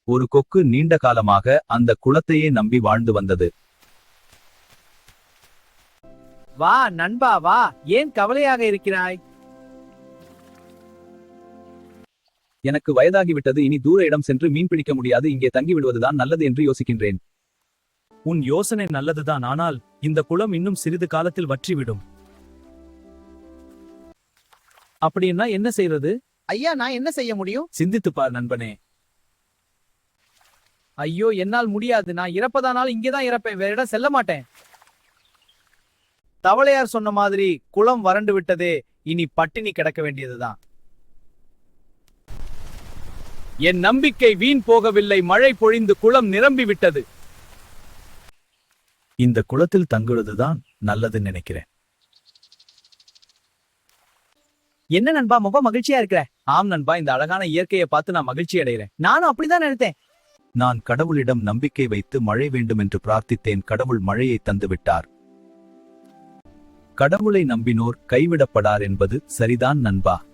ஒரு கொக்கு நீண்ட காலமாக அந்த குளத்தையே நம்பி வாழ்ந்து வந்தது. வா நண்பா வா, ஏன் கவலையாக இருக்கிறாய்? எனக்கு வயதாகிவிட்டது, இனி தூர இடம் சென்று மீன் பிடிக்க முடியாது, இங்கே தங்கிவிடுவதுதான் நல்லது என்று யோசிக்கின்றேன். உன் யோசனை நல்லதுதான், ஆனால் இந்த குளம் இன்னும் சிறிது காலத்தில் வற்றிவிடும். அப்படின்னா என்ன செய்யறது? ஐயா, நான் என்ன செய்ய முடியும்? சிந்தித்துப் பார் நண்பனே. ஐயோ, என்னால் முடியாது. நான் இறப்பதானால் இங்கேதான் இறப்பேன், வேற இடம் செல்ல மாட்டேன். தவளையார் சொன்ன மாதிரி குளம் வறண்டு விட்டதே, இனி பட்டினி கிடக்க வேண்டியதுதான். என் நம்பிக்கை வீண் போகவில்லை, மழை பொழிந்து குளம் நிரம்பி விட்டது. இந்த குளத்தில் தங்குவதுதான் நல்லதுன்னு நினைக்கிறேன். என்ன நண்பா, முக மகிழ்ச்சியா இருக்கிற? ஆம் நண்பா, இந்த அழகான இயற்கையை பார்த்து நான் மகிழ்ச்சி அடைகிறேன். நானும் அப்படிதான் நினைத்தேன். நான் கடவுளிடம் நம்பிக்கை வைத்து மழை வேண்டும் என்று பிரார்த்தித்தேன். கடவுள் மழையை தந்துவிட்டார். கடவுளை நம்பினோர் கைவிடப்படார் என்பது சரிதான் நண்பா.